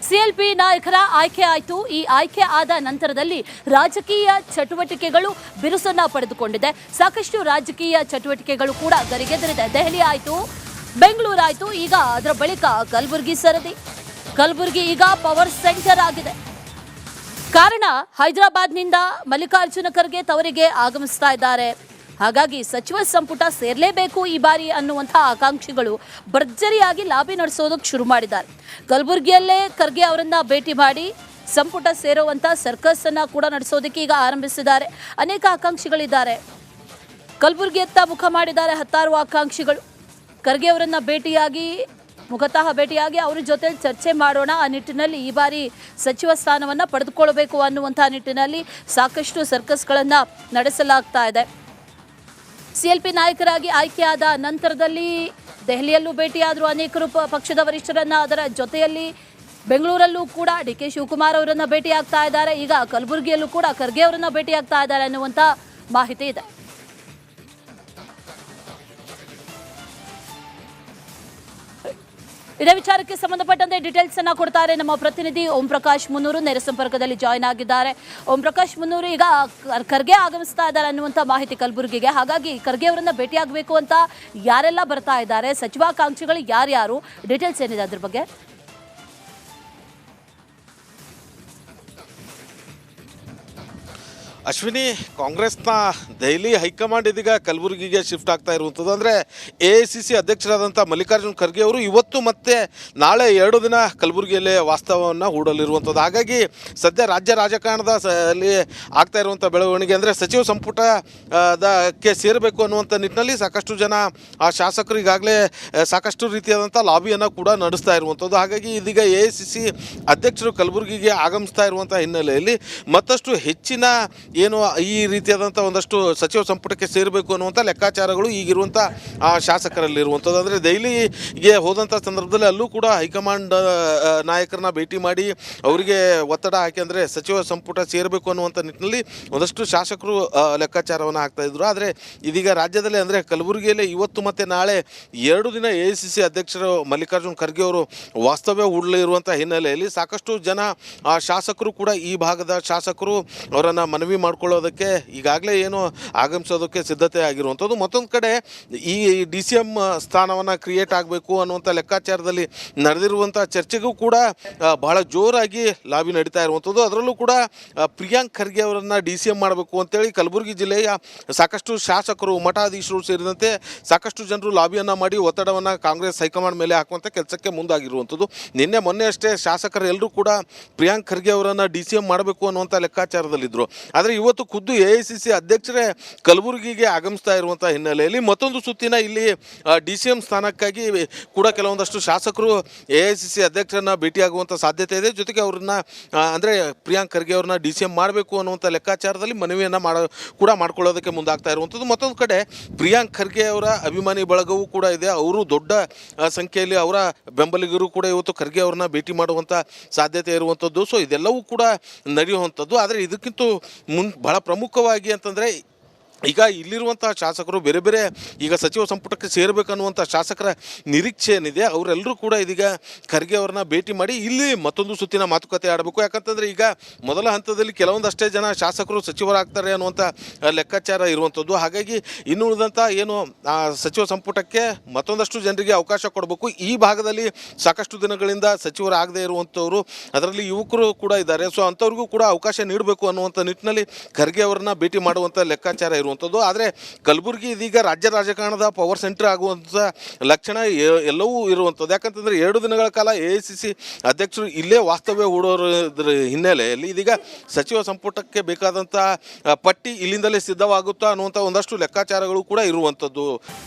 CLP ನಾಯಕರ ಆಯ್ಕೆ ಆಯಿತು. ಈ ಆಯ್ಕೆ ಆದ ನಂತರದಲ್ಲಿ ರಾಜಕೀಯ ಚಟುವಟಿಕೆಗಳು ಬಿರುಸನ್ನ ಪಡೆದುಕೊಂಡಿದೆ. ಸಾಕಷ್ಟು ರಾಜಕೀಯ ಚಟುವಟಿಕೆಗಳು ಕೂಡ ಗರಿಗೆದರಿದೆ. ದೆಹಲಿ ಆಯಿತು, ಬೆಂಗಳೂರು ಆಯಿತು, ಈಗ ಅದರ ಬಳಿಕ ಕಲಬುರಗಿ ಸರದಿ. ಕಲಬುರಗಿ ಈಗ ಪವರ್ ಸೆಂಟರ್ ಆಗಿದೆ. ಕಾರಣ ಹೈದರಾಬಾದ್ನಿಂದ ಮಲ್ಲಿಕಾರ್ಜುನ ಖರ್ಗೆ ತವರಿಗೆ ಆಗಮಿಸ್ತಾ ಇದ್ದಾರೆ. ಹಾಗಾಗಿ ಸಚಿವ ಸಂಪುಟ ಸೇರಲೇಬೇಕು ಈ ಬಾರಿ ಅನ್ನುವಂತಹ ಆಕಾಂಕ್ಷಿಗಳು ಭರ್ಜರಿಯಾಗಿ ಲಾಬಿ ನಡೆಸೋದಕ್ಕೆ ಶುರು ಮಾಡಿದ್ದಾರೆ. ಕಲಬುರಗಿಯಲ್ಲೇ ಖರ್ಗೆ ಅವರನ್ನ ಭೇಟಿ ಮಾಡಿ ಸಂಪುಟ ಸೇರುವಂತ ಸರ್ಕಸ್ ಅನ್ನ ಕೂಡ ನಡೆಸೋದಕ್ಕೆ ಈಗ ಆರಂಭಿಸಿದ್ದಾರೆ. ಅನೇಕ ಆಕಾಂಕ್ಷಿಗಳಿದ್ದಾರೆ. ಕಲಬುರಗಿಯತ್ತ ಮುಖ ಮಾಡಿದ್ದಾರೆ ಹತ್ತಾರು ಆಕಾಂಕ್ಷಿಗಳು. ಖರ್ಗೆ ಅವರನ್ನ ಮುಖತಃ ಭೇಟಿಯಾಗಿ ಅವರ ಜೊತೆ ಚರ್ಚೆ ಮಾಡೋಣ, ಆ ನಿಟ್ಟಿನಲ್ಲಿ ಈ ಬಾರಿ ಸಚಿವ ಸ್ಥಾನವನ್ನು ಪಡೆದುಕೊಳ್ಳಬೇಕು ಅನ್ನುವಂತಹ ನಿಟ್ಟಿನಲ್ಲಿ ಸಾಕಷ್ಟು ಸರ್ಕಸ್ಗಳನ್ನು ನಡೆಸಲಾಗ್ತಾ ಇದೆ. ಸಿಎಲ್ಪಿ ನಾಯಕರಾಗಿ ಆಯ್ಕೆಯಾದ ನಂತರದಲ್ಲಿ ದೆಹಲಿಯಲ್ಲೂ ಭೇಟಿಯಾದರು ಅನೇಕರು ಪಕ್ಷದ ವರಿಷ್ಠರನ್ನ. ಅದರ ಜೊತೆಯಲ್ಲಿ ಬೆಂಗಳೂರಲ್ಲೂ ಕೂಡ ಡಿಕೆ ಶಿವಕುಮಾರ್ ಅವರನ್ನ ಭೇಟಿಯಾಗ್ತಾ ಇದ್ದಾರೆ. ಈಗ ಕಲಬುರಗಿಯಲ್ಲೂ ಕೂಡ ಖರ್ಗೆ ಅವರನ್ನ ಭೇಟಿಯಾಗ್ತಾ ಇದ್ದಾರೆ ಅನ್ನುವಂಥ ಮಾಹಿತಿ ಇದೆ. ಇದೇ ವಿಚಾರಕ್ಕೆ ಸಂಬಂಧಪಟ್ಟಂತೆ ಡೀಟೇಲ್ಸ್ ಅನ್ನ ಕೊಡ್ತಾರೆ ನಮ್ಮ ಪ್ರತಿನಿಧಿ ಓಂ ಪ್ರಕಾಶ್ ಮುನ್ನೂರು. ನೇರ ಸಂಪರ್ಕದಲ್ಲಿ ಜಾಯ್ನ್ ಆಗಿದ್ದಾರೆ. ಓಂ ಪ್ರಕಾಶ್ ಮುನ್ನೂರು, ಈಗ ಖರ್ಗೆ ಆಗಮಿಸ್ತಾ ಇದ್ದಾರೆ ಅನ್ನುವಂಥ ಮಾಹಿತಿ ಕಲಬುರಗಿಗೆ. ಹಾಗಾಗಿ ಖರ್ಗೆ ಅವರನ್ನ ಭೇಟಿಯಾಗಬೇಕು ಅಂತ ಯಾರೆಲ್ಲ ಬರ್ತಾ ಇದ್ದಾರೆ, ಸಚಿವಾಕಾಂಕ್ಷಿಗಳು ಯಾರ್ಯಾರು, ಡೀಟೇಲ್ಸ್ ಏನಿದೆ ಅದ್ರ ಬಗ್ಗೆ? ಅಶ್ವಿನಿ, ಕಾಂಗ್ರೆಸ್ನ ದೆಹಲಿ ಹೈಕಮಾಂಡ್ ಇದೀಗ ಕಲಬುರಗಿಗೆ ಶಿಫ್ಟ್ ಆಗ್ತಾ ಇರುವಂಥದ್ದು. ಅಂದರೆ AICC ಅಧ್ಯಕ್ಷರಾದಂಥ ಮಲ್ಲಿಕಾರ್ಜುನ್ ಖರ್ಗೆ ಅವರು ಇವತ್ತು ಮತ್ತು ನಾಳೆ 2 ದಿನ ಕಲಬುರಗಿಯಲ್ಲೇ ವಾಸ್ತವವನ್ನು ಹೂಡಲಿರುವಂಥದ್ದು. ಹಾಗಾಗಿ ಸದ್ಯ ರಾಜ್ಯ ರಾಜಕಾರಣದ ಅಲ್ಲಿ ಆಗ್ತಾ ಇರುವಂಥ ಬೆಳವಣಿಗೆ ಅಂದರೆ ಸಚಿವ ಸಂಪುಟಕ್ಕೆ ಸೇರಬೇಕು ಅನ್ನುವಂಥ ನಿಟ್ಟಿನಲ್ಲಿ ಸಾಕಷ್ಟು ಜನ ಶಾಸಕರು ಈಗಾಗಲೇ ಸಾಕಷ್ಟು ರೀತಿಯಾದಂಥ ಲಾಬಿಯನ್ನು ಕೂಡ ನಡೆಸ್ತಾ ಇರುವಂಥದ್ದು. ಹಾಗಾಗಿ ಇದೀಗ AICC ಅಧ್ಯಕ್ಷರು ಕಲಬುರಗಿಗೆ ಆಗಮಿಸ್ತಾ ಇರುವಂಥ ಹಿನ್ನೆಲೆಯಲ್ಲಿ ಮತ್ತಷ್ಟು ಹೆಚ್ಚಿನ ಏನು ಈ ರೀತಿಯಾದಂಥ ಒಂದಷ್ಟು ಸಚಿವ ಸಂಪುಟಕ್ಕೆ ಸೇರಬೇಕು ಅನ್ನುವಂಥ ಲೆಕ್ಕಾಚಾರಗಳು ಈಗಿರುವಂಥ ಶಾಸಕರಲ್ಲಿರುವಂಥದ್ದು. ಅಂದರೆ ದೆಹಲಿಗೆ ಹೋದಂಥ ಸಂದರ್ಭದಲ್ಲಿ ಅಲ್ಲೂ ಕೂಡ ಹೈಕಮಾಂಡ್ ನಾಯಕರನ್ನ ಭೇಟಿ ಮಾಡಿ ಅವರಿಗೆ ಒತ್ತಡ ಹಾಕಿ ಅಂದರೆ ಸಚಿವ ಸಂಪುಟ ಸೇರಬೇಕು ಅನ್ನುವಂಥ ನಿಟ್ಟಿನಲ್ಲಿ ಒಂದಷ್ಟು ಶಾಸಕರು ಲೆಕ್ಕಾಚಾರವನ್ನು ಹಾಕ್ತಾಯಿದ್ರು. ಆದರೆ ಇದೀಗ ರಾಜ್ಯದಲ್ಲಿ ಅಂದರೆ ಕಲಬುರಗಿಯಲ್ಲಿ ಇವತ್ತು ಮತ್ತು ನಾಳೆ 2 ದಿನ AICC ಅಧ್ಯಕ್ಷರು ಮಲ್ಲಿಕಾರ್ಜುನ್ ಖರ್ಗೆ ಅವರು ವಾಸ್ತವ್ಯ ಹೂಡಲಿರುವಂಥ ಹಿನ್ನೆಲೆಯಲ್ಲಿ ಸಾಕಷ್ಟು ಜನ ಶಾಸಕರು ಕೂಡ ಈ ಭಾಗದ ಶಾಸಕರು ಅವರನ್ನು ಮನವಿ ಮಾಡ್ಕೊಳ್ಳೋದಕ್ಕೆ ಈಗಾಗಲೇ ಏನು ಆಗಮಿಸೋದಕ್ಕೆ ಸಿದ್ಧತೆ ಆಗಿರುವಂಥದ್ದು. ಮತ್ತೊಂದು ಕಡೆ ಈ DCM ಸ್ಥಾನವನ್ನು ಕ್ರಿಯೇಟ್ ಆಗಬೇಕು ಅನ್ನುವಂಥ ಲೆಕ್ಕಾಚಾರದಲ್ಲಿ ನಡೆದಿರುವಂಥ ಚರ್ಚೆಗೂ ಕೂಡ ಬಹಳ ಜೋರಾಗಿ ಲಾಬಿ ನಡೀತಾ ಇರುವಂಥದ್ದು. ಅದರಲ್ಲೂ ಕೂಡ ಪ್ರಿಯಾಂಕ್ ಖರ್ಗೆ ಅವರನ್ನು DCM ಮಾಡಬೇಕು ಅಂತೇಳಿ ಕಲಬುರಗಿ ಜಿಲ್ಲೆಯ ಸಾಕಷ್ಟು ಶಾಸಕರು, ಮಠಾಧೀಶರು ಸೇರಿದಂತೆ ಸಾಕಷ್ಟು ಜನರು ಲಾಬಿಯನ್ನು ಮಾಡಿ ಒತ್ತಡವನ್ನು ಕಾಂಗ್ರೆಸ್ ಹೈಕಮಾಂಡ್ ಮೇಲೆ ಹಾಕುವಂಥ ಕೆಲಸಕ್ಕೆ ಮುಂದಾಗಿರುವಂಥದ್ದು. ಮೊನ್ನೆ ಅಷ್ಟೇ ಶಾಸಕರು ಎಲ್ಲರೂ ಕೂಡ ಪ್ರಿಯಾಂಕ್ ಖರ್ಗೆ ಅವರನ್ನು DCM ಮಾಡಬೇಕು ಅನ್ನುವಂಥ ಲೆಕ್ಕಾಚಾರದಲ್ಲಿದ್ದರು. ಆದರೆ ಇವತ್ತು ಖುದ್ದು AICC ಅಧ್ಯಕ್ಷರೇ ಕಲಬುರಗಿಗೆ ಆಗಮಿಸ್ತಾ ಇರುವಂಥ ಹಿನ್ನೆಲೆಯಲ್ಲಿ ಮತ್ತೊಂದು ಸುತ್ತಿನ ಇಲ್ಲಿ DCM ಸ್ಥಾನಕ್ಕಾಗಿ ಕೂಡ ಕೆಲವೊಂದಷ್ಟು ಶಾಸಕರು AICC ಅಧ್ಯಕ್ಷರನ್ನ ಭೇಟಿಯಾಗುವಂಥ ಸಾಧ್ಯತೆ ಇದೆ. ಜೊತೆಗೆ ಅವ್ರನ್ನ ಅಂದರೆ ಪ್ರಿಯಾಂಕ್ ಖರ್ಗೆ ಅವ್ರನ್ನ DCM ಮಾಡಬೇಕು ಅನ್ನುವಂಥ ಲೆಕ್ಕಾಚಾರದಲ್ಲಿ ಮನವಿಯನ್ನು ಮಾಡ್ಕೊಳ್ಳೋದಕ್ಕೆ ಮುಂದಾಗ್ತಾ ಇರುವಂಥದ್ದು. ಮತ್ತೊಂದು ಕಡೆ ಪ್ರಿಯಾಂಕ್ ಖರ್ಗೆ ಅವರ ಅಭಿಮಾನಿ ಬಳಗವೂ ಕೂಡ ಇದೆ. ಅವರು ದೊಡ್ಡ ಸಂಖ್ಯೆಯಲ್ಲಿ ಅವರ ಬೆಂಬಲಿಗರು ಕೂಡ ಇವತ್ತು ಖರ್ಗೆ ಅವ್ರನ್ನ ಭೇಟಿ ಮಾಡುವಂಥ ಸಾಧ್ಯತೆ ಇರುವಂಥದ್ದು. ಸೊ ಇದೆಲ್ಲವೂ ಕೂಡ ನಡೆಯುವಂಥದ್ದು. ಆದರೆ ಇದಕ್ಕಿಂತ ಬಹಳ ಪ್ರಮುಖವಾಗಿ ಅಂತಂದರೆ ಈಗ ಇಲ್ಲಿರುವಂಥ ಶಾಸಕರು ಬೇರೆ ಬೇರೆ ಈಗ ಸಚಿವ ಸಂಪುಟಕ್ಕೆ ಸೇರಬೇಕನ್ನುವಂಥ ಶಾಸಕರ ನಿರೀಕ್ಷೆ ಏನಿದೆ ಅವರೆಲ್ಲರೂ ಕೂಡ ಇದೀಗ ಖರ್ಗೆ ಅವ್ರನ್ನ ಭೇಟಿ ಮಾಡಿ ಇಲ್ಲಿ ಮತ್ತೊಂದು ಸುತ್ತಿನ ಮಾತುಕತೆ ಆಡಬೇಕು. ಯಾಕಂತಂದರೆ ಈಗ ಮೊದಲ ಹಂತದಲ್ಲಿ ಕೆಲವೊಂದಷ್ಟೇ ಜನ ಶಾಸಕರು ಸಚಿವರಾಗ್ತಾರೆ ಅನ್ನುವಂಥ ಲೆಕ್ಕಾಚಾರ ಇರುವಂಥದ್ದು. ಹಾಗಾಗಿ ಇನ್ನು ಉಳಿದಂಥ ಏನು ಸಚಿವ ಸಂಪುಟಕ್ಕೆ ಮತ್ತೊಂದಷ್ಟು ಜನರಿಗೆ ಅವಕಾಶ ಕೊಡಬೇಕು. ಈ ಭಾಗದಲ್ಲಿ ಸಾಕಷ್ಟು ದಿನಗಳಿಂದ ಸಚಿವರಾಗದೇ ಇರುವಂಥವ್ರು, ಅದರಲ್ಲಿ ಯುವಕರು ಕೂಡ ಇದ್ದಾರೆ. ಸೊ ಅಂಥವ್ರಿಗೂ ಕೂಡ ಅವಕಾಶ ನೀಡಬೇಕು ಅನ್ನುವಂಥ ನಿಟ್ಟಿನಲ್ಲಿ ಖರ್ಗೆ ಅವ್ರನ್ನ ಭೇಟಿ ಮಾಡುವಂಥ ಲೆಕ್ಕಾಚಾರ ಇರುವಂಥದ್ದು. ಆದರೆ ಕಲಬುರಗಿ ಇದೀಗ ರಾಜ್ಯ ರಾಜಕಾರಣದ ಪವರ್ ಸೆಂಟರ್ ಆಗುವಂಥ ಲಕ್ಷಣ ಎಲ್ಲವೂ ಇರುವಂಥದ್ದು. ಯಾಕಂತಂದರೆ 2 ದಿನಗಳ ಕಾಲ AICC ಅಧ್ಯಕ್ಷರು ಇಲ್ಲೇ ವಾಸ್ತವ್ಯ ಹೂಡೋದ್ರ ಹಿನ್ನೆಲೆಯಲ್ಲಿ ಇದೀಗ ಸಚಿವ ಸಂಪುಟಕ್ಕೆ ಬೇಕಾದಂಥ ಪಟ್ಟಿ ಇಲ್ಲಿಂದಲೇ ಸಿದ್ಧವಾಗುತ್ತಾ ಅನ್ನುವಂಥ ಒಂದಷ್ಟು ಲೆಕ್ಕಾಚಾರಗಳು ಕೂಡ ಇರುವಂಥದ್ದು.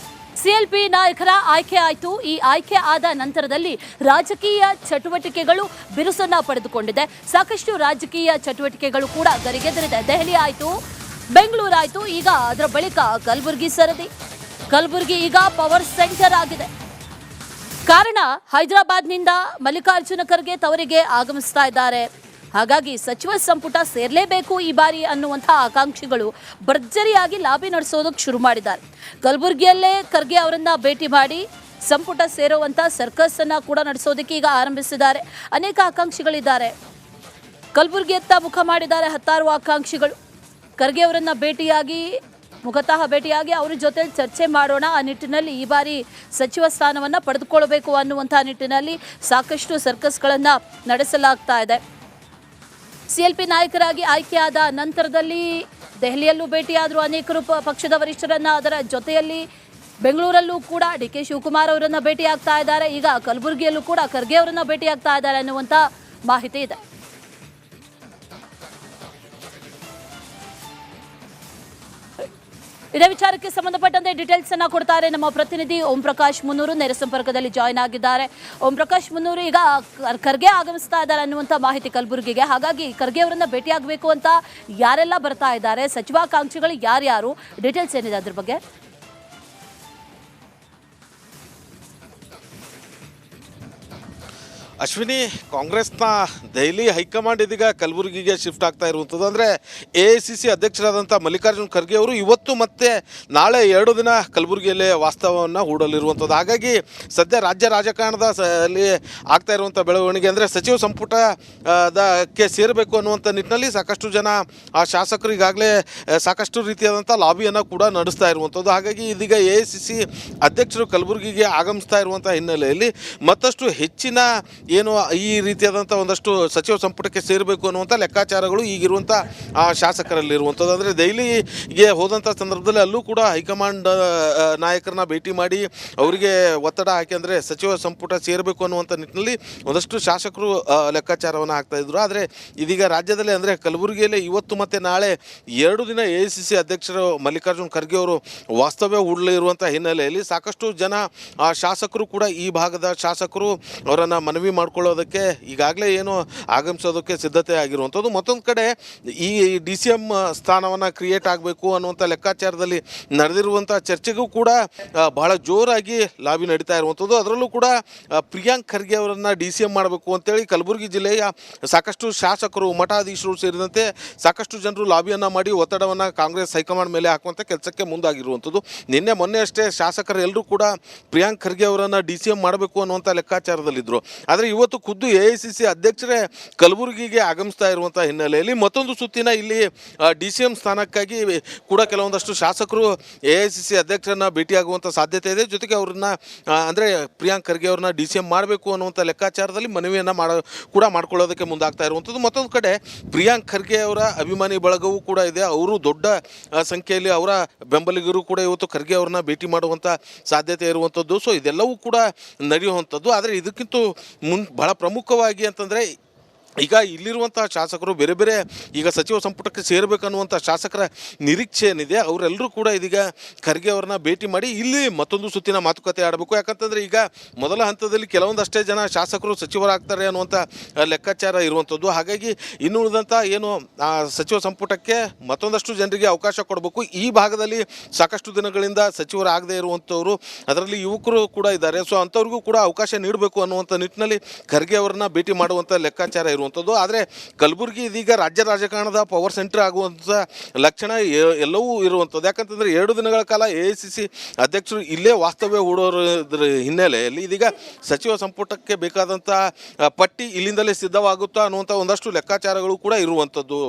ಸಿಎಲ್ಪಿ ನಾಯಕರ ಆಯ್ಕೆ ಆಯಿತು. ಈ ಆಯ್ಕೆ ಆದ ನಂತರದಲ್ಲಿ ರಾಜಕೀಯ ಚಟುವಟಿಕೆಗಳು ಬಿರುಸನ್ನ ಪಡೆದುಕೊಂಡಿದೆ. ಸಾಕಷ್ಟು ರಾಜಕೀಯ ಚಟುವಟಿಕೆಗಳು ಕೂಡ ಗರಿಗೆದರಿದೆ. ದೆಹಲಿ ಆಯಿತು, ಬೆಂಗಳೂರು ಆಯಿತು, ಈಗ ಅದರ ಬಳಿಕ ಕಲಬುರಗಿ ಸರದಿ. ಕಲಬುರಗಿ ಈಗ ಪವರ್ ಸೆಂಟರ್ ಆಗಿದೆ. ಕಾರಣ ಹೈದರಾಬಾದ್ನಿಂದ ಮಲ್ಲಿಕಾರ್ಜುನ ಖರ್ಗೆ ತವರಿಗೆ ಆಗಮಿಸ್ತಾ ಇದ್ದಾರೆ. ಹಾಗಾಗಿ ಸಚಿವ ಸಂಪುಟ ಸೇರಲೇಬೇಕು ಈ ಬಾರಿ ಅನ್ನುವಂಥ ಆಕಾಂಕ್ಷಿಗಳು ಭರ್ಜರಿಯಾಗಿ ಲಾಬಿ ನಡೆಸೋದಕ್ಕೆ ಶುರು ಮಾಡಿದ್ದಾರೆ. ಕಲಬುರಗಿಯಲ್ಲೇ ಖರ್ಗೆ ಅವರನ್ನ ಭೇಟಿ ಮಾಡಿ ಸಂಪುಟ ಸೇರುವಂಥ ಸರ್ಕಸ್ ಅನ್ನ ಕೂಡ ನಡೆಸೋದಕ್ಕೆ ಈಗ ಆರಂಭಿಸಿದ್ದಾರೆ. ಅನೇಕ ಆಕಾಂಕ್ಷಿಗಳಿದ್ದಾರೆ. ಕಲಬುರಗಿಯತ್ತ ಮುಖ ಮಾಡಿದ್ದಾರೆ ಹತ್ತಾರು ಆಕಾಂಕ್ಷಿಗಳು. ಖರ್ಗೆ ಅವರನ್ನ ಮುಖತಃ ಭೇಟಿಯಾಗಿ ಅವ್ರ ಜೊತೆ ಚರ್ಚೆ ಮಾಡೋಣ, ಆ ನಿಟ್ಟಿನಲ್ಲಿ ಈ ಬಾರಿ ಸಚಿವ ಸ್ಥಾನವನ್ನು ಪಡೆದುಕೊಳ್ಳಬೇಕು ಅನ್ನುವಂಥ ನಿಟ್ಟಿನಲ್ಲಿ ಸಾಕಷ್ಟು ಸರ್ಕಸ್ಗಳನ್ನು ನಡೆಸಲಾಗ್ತಾ ಇದೆ. CLP ನಾಯಕರಾಗಿ ಆಯ್ಕೆಯಾದ ನಂತರದಲ್ಲಿ ದೆಹಲಿಯಲ್ಲೂ ಭೇಟಿಯಾದರು ಅನೇಕರು ಪಕ್ಷದ ವರಿಷ್ಠರನ್ನ. ಅದರ ಜೊತೆಯಲ್ಲಿ ಬೆಂಗಳೂರಲ್ಲೂ ಕೂಡ DK ಶಿವಕುಮಾರ್ ಅವರನ್ನ ಭೇಟಿಯಾಗ್ತಾ ಇದ್ದಾರೆ. ಈಗ ಕಲಬುರಗಿಯಲ್ಲೂ ಕೂಡ ಖರ್ಗೆ ಅವರನ್ನ ಭೇಟಿಯಾಗ್ತಾ ಇದ್ದಾರೆ ಅನ್ನುವಂಥ ಮಾಹಿತಿ ಇದೆ. ಇದೇ ವಿಚಾರಕ್ಕೆ ಸಂಬಂಧಪಟ್ಟಂತೆ ಡೀಟೇಲ್ಸ್ ಅನ್ನ ಕೊಡ್ತಾರೆ ನಮ್ಮ ಪ್ರತಿನಿಧಿ ಓಂ ಪ್ರಕಾಶ್ ಮುನ್ನೂರು. ನೇರ ಸಂಪರ್ಕದಲ್ಲಿ ಜಾಯ್ನ್ ಆಗಿದ್ದಾರೆ. ಓಂ ಪ್ರಕಾಶ್ ಮುನ್ನೂರು, ಈಗ ಖರ್ಗೆ ಆಗಮಿಸ್ತಾ ಇದ್ದಾರೆ ಅನ್ನುವಂಥ ಮಾಹಿತಿ ಕಲಬುರಗಿಗೆ. ಹಾಗಾಗಿ ಖರ್ಗೆ ಅವರನ್ನ ಭೇಟಿಯಾಗಬೇಕು ಅಂತ ಯಾರೆಲ್ಲ ಬರ್ತಾ ಇದ್ದಾರೆ, ಸಚಿವಾಕಾಂಕ್ಷಿಗಳು ಯಾರ್ಯಾರು, ಡೀಟೇಲ್ಸ್ ಏನಿದೆ ಅದ್ರ ಬಗ್ಗೆ? ಅಶ್ವಿನಿ, ಕಾಂಗ್ರೆಸ್ನ ದೆಹಲಿ ಹೈಕಮಾಂಡ್ ಇದೀಗ ಕಲಬುರಗಿಗೆ ಶಿಫ್ಟ್ ಆಗ್ತಾ ಇರುವಂಥದ್ದು. ಅಂದರೆ AICC ಅಧ್ಯಕ್ಷರಾದಂಥ ಮಲ್ಲಿಕಾರ್ಜುನ್ ಖರ್ಗೆ ಅವರು ಇವತ್ತು ಮತ್ತೆ ನಾಳೆ 2 ದಿನ ಕಲಬುರಗಿಯಲ್ಲೇ ವಾಸ್ತವವನ್ನು ಹೂಡಲಿರುವಂಥದ್ದು. ಹಾಗಾಗಿ ಸದ್ಯ ರಾಜ್ಯ ರಾಜಕಾರಣದ ಅಲ್ಲಿ ಆಗ್ತಾ ಇರುವಂಥ ಬೆಳವಣಿಗೆ ಅಂದರೆ ಸಚಿವ ಸಂಪುಟಕ್ಕೆ ಸೇರಬೇಕು ಅನ್ನುವಂಥ ನಿಟ್ಟಿನಲ್ಲಿ ಸಾಕಷ್ಟು ಜನ ಶಾಸಕರು ಈಗಾಗಲೇ ಸಾಕಷ್ಟು ರೀತಿಯಾದಂಥ ಲಾಬಿಯನ್ನು ಕೂಡ ನಡೆಸ್ತಾ ಇರುವಂಥದ್ದು. ಹಾಗಾಗಿ ಇದೀಗ AICC ಅಧ್ಯಕ್ಷರು ಕಲಬುರಗಿಗೆ ಆಗಮಿಸ್ತಾ ಇರುವಂಥ ಹಿನ್ನೆಲೆಯಲ್ಲಿ ಮತ್ತಷ್ಟು ಹೆಚ್ಚಿನ ಏನು ಈ ರೀತಿಯಾದಂಥ ಒಂದಷ್ಟು ಸಚಿವ ಸಂಪುಟಕ್ಕೆ ಸೇರಬೇಕು ಅನ್ನುವಂಥ ಲೆಕ್ಕಾಚಾರಗಳು ಈಗಿರುವಂಥ ಶಾಸಕರಲ್ಲಿರುವಂಥದ್ದು. ಅಂದರೆ ದೆಹಲಿಗೆ ಹೋದಂಥ ಸಂದರ್ಭದಲ್ಲಿ ಅಲ್ಲೂ ಕೂಡ ಹೈಕಮಾಂಡ್ ನಾಯಕರನ್ನ ಭೇಟಿ ಮಾಡಿ ಅವರಿಗೆ ಒತ್ತಡ ಹಾಕಿ ಅಂದರೆ ಸಚಿವ ಸಂಪುಟ ಸೇರಬೇಕು ಅನ್ನುವಂಥ ನಿಟ್ಟಿನಲ್ಲಿ ಒಂದಷ್ಟು ಶಾಸಕರು ಲೆಕ್ಕಾಚಾರವನ್ನು ಹಾಕ್ತಾಯಿದ್ರು. ಆದರೆ ಇದೀಗ ರಾಜ್ಯದಲ್ಲಿ ಅಂದರೆ ಕಲಬುರಗಿಯಲ್ಲಿ ಇವತ್ತು ಮತ್ತು ನಾಳೆ 2 ದಿನ AICC ಅಧ್ಯಕ್ಷರು ಮಲ್ಲಿಕಾರ್ಜುನ್ ಖರ್ಗೆ ಅವರು ವಾಸ್ತವ್ಯ ಹೂಡಲಿರುವಂಥ ಹಿನ್ನೆಲೆಯಲ್ಲಿ ಸಾಕಷ್ಟು ಜನ ಶಾಸಕರು ಕೂಡ ಈ ಭಾಗದ ಶಾಸಕರು ಅವರನ್ನು ಮನವಿ ಮಾಡ್ಕೊಳ್ಳೋದಕ್ಕೆ ಈಗಾಗಲೇ ಏನು ಆಗಮಿಸೋದಕ್ಕೆ ಸಿದ್ಧತೆ ಆಗಿರುವಂಥದ್ದು. ಮತ್ತೊಂದು ಕಡೆ ಈ DCM ಸ್ಥಾನವನ್ನು ಕ್ರಿಯೇಟ್ ಆಗಬೇಕು ಅನ್ನುವಂಥ ಲೆಕ್ಕಾಚಾರದಲ್ಲಿ ನಡೆದಿರುವಂಥ ಚರ್ಚೆಗೂ ಕೂಡ ಬಹಳ ಜೋರಾಗಿ ಲಾಬಿ ನಡೀತಾ ಇರುವಂಥದ್ದು. ಅದರಲ್ಲೂ ಕೂಡ ಪ್ರಿಯಾಂಕ್ ಖರ್ಗೆ ಅವರನ್ನು DCM ಮಾಡಬೇಕು ಅಂತೇಳಿ ಕಲಬುರಗಿ ಜಿಲ್ಲೆಯ ಸಾಕಷ್ಟು ಶಾಸಕರು, ಮಠಾಧೀಶರು ಸೇರಿದಂತೆ ಸಾಕಷ್ಟು ಜನರು ಲಾಬಿಯನ್ನು ಮಾಡಿ ಒತ್ತಡವನ್ನು ಕಾಂಗ್ರೆಸ್ ಹೈಕಮಾಂಡ್ ಮೇಲೆ ಹಾಕುವಂಥ ಕೆಲಸಕ್ಕೆ ಮುಂದಾಗಿರುವಂಥದ್ದು. ಮೊನ್ನೆ ಅಷ್ಟೇ ಶಾಸಕರು ಎಲ್ಲರೂ ಕೂಡ ಪ್ರಿಯಾಂಕ್ ಖರ್ಗೆ ಅವರನ್ನು DCM ಮಾಡಬೇಕು ಅನ್ನುವಂಥ ಲೆಕ್ಕಾಚಾರದಲ್ಲಿದ್ದರು. ಆದರೆ ಇವತ್ತು ಖುದ್ದು AICC ಅಧ್ಯಕ್ಷರೇ ಕಲಬುರಗಿಗೆ ಆಗಮಿಸ್ತಾ ಇರುವಂಥ ಹಿನ್ನೆಲೆಯಲ್ಲಿ ಮತ್ತೊಂದು ಸುತ್ತಿನ ಇಲ್ಲಿ DCM ಸ್ಥಾನಕ್ಕಾಗಿ ಕೂಡ ಕೆಲವೊಂದಷ್ಟು ಶಾಸಕರು AICC ಅಧ್ಯಕ್ಷರನ್ನ ಭೇಟಿಯಾಗುವಂಥ ಸಾಧ್ಯತೆ ಇದೆ. ಜೊತೆಗೆ ಅವ್ರನ್ನ ಅಂದರೆ ಪ್ರಿಯಾಂಕ್ ಖರ್ಗೆ ಅವ್ರನ್ನ DCM ಮಾಡಬೇಕು ಅನ್ನುವಂಥ ಲೆಕ್ಕಾಚಾರದಲ್ಲಿ ಮನವಿಯನ್ನು ಮಾಡ್ಕೊಳ್ಳೋದಕ್ಕೆ ಮುಂದಾಗ್ತಾ ಇರುವಂಥದ್ದು. ಮತ್ತೊಂದು ಕಡೆ ಪ್ರಿಯಾಂಕ್ ಖರ್ಗೆ ಅವರ ಅಭಿಮಾನಿ ಬಳಗವೂ ಕೂಡ ಇದೆ. ಅವರು ದೊಡ್ಡ ಸಂಖ್ಯೆಯಲ್ಲಿ ಅವರ ಬೆಂಬಲಿಗರು ಕೂಡ ಇವತ್ತು ಖರ್ಗೆ ಅವ್ರನ್ನ ಭೇಟಿ ಮಾಡುವಂಥ ಸಾಧ್ಯತೆ ಇರುವಂಥದ್ದು. ಸೊ ಇದೆಲ್ಲವೂ ಕೂಡ ನಡೆಯುವಂಥದ್ದು. ಆದರೆ ಇದಕ್ಕಿಂತ ಬಹಳ ಪ್ರಮುಖವಾಗಿ ಅಂತಂದರೆ ಈಗ ಇಲ್ಲಿರುವಂಥ ಶಾಸಕರು ಬೇರೆ ಬೇರೆ ಈಗ ಸಚಿವ ಸಂಪುಟಕ್ಕೆ ಸೇರಬೇಕನ್ನುವಂಥ ಶಾಸಕರ ನಿರೀಕ್ಷೆ ಏನಿದೆ ಅವರೆಲ್ಲರೂ ಕೂಡ ಇದೀಗ ಖರ್ಗೆ ಅವ್ರನ್ನ ಭೇಟಿ ಮಾಡಿ ಇಲ್ಲಿ ಮತ್ತೊಂದು ಸುತ್ತಿನ ಮಾತುಕತೆ ಆಡಬೇಕು. ಯಾಕಂತಂದರೆ ಈಗ ಮೊದಲ ಹಂತದಲ್ಲಿ ಕೆಲವೊಂದಷ್ಟೇ ಜನ ಶಾಸಕರು ಸಚಿವರಾಗ್ತಾರೆ ಅನ್ನುವಂಥ ಲೆಕ್ಕಾಚಾರ ಇರುವಂಥದ್ದು. ಹಾಗಾಗಿ ಇನ್ನು ಉಳಿದಂಥ ಏನು ಸಚಿವ ಸಂಪುಟಕ್ಕೆ ಮತ್ತೊಂದಷ್ಟು ಜನರಿಗೆ ಅವಕಾಶ ಕೊಡಬೇಕು. ಈ ಭಾಗದಲ್ಲಿ ಸಾಕಷ್ಟು ದಿನಗಳಿಂದ ಸಚಿವರಾಗದೇ ಇರುವಂಥವ್ರು, ಅದರಲ್ಲಿ ಯುವಕರು ಕೂಡ ಇದ್ದಾರೆ. ಸೊ ಅಂಥವ್ರಿಗೂ ಕೂಡ ಅವಕಾಶ ನೀಡಬೇಕು ಅನ್ನುವಂಥ ನಿಟ್ಟಿನಲ್ಲಿ ಖರ್ಗೆ ಅವ್ರನ್ನ ಭೇಟಿ ಮಾಡುವಂಥ ಲೆಕ್ಕಾಚಾರ ಇರುವಂಥದ್ದು. ಆದರೆ ಕಲಬುರಗಿ ಇದೀಗ ರಾಜ್ಯ ರಾಜಕಾರಣದ ಪವರ್ ಸೆಂಟರ್ ಆಗುವಂಥ ಲಕ್ಷಣ ಎಲ್ಲವೂ ಇರುವಂಥದ್ದು. ಯಾಕಂತಂದರೆ 2 ದಿನಗಳ ಕಾಲ AICC ಅಧ್ಯಕ್ಷರು ಇಲ್ಲೇ ವಾಸ್ತವ್ಯ ಹೂಡೋದ್ರ ಹಿನ್ನೆಲೆಯಲ್ಲಿ ಇದೀಗ ಸಚಿವ ಸಂಪುಟಕ್ಕೆ ಬೇಕಾದಂಥ ಪಟ್ಟಿ ಇಲ್ಲಿಂದಲೇ ಸಿದ್ಧವಾಗುತ್ತಾ ಅನ್ನುವಂಥ ಒಂದಷ್ಟು ಲೆಕ್ಕಾಚಾರಗಳು ಕೂಡ ಇರುವಂಥದ್ದು.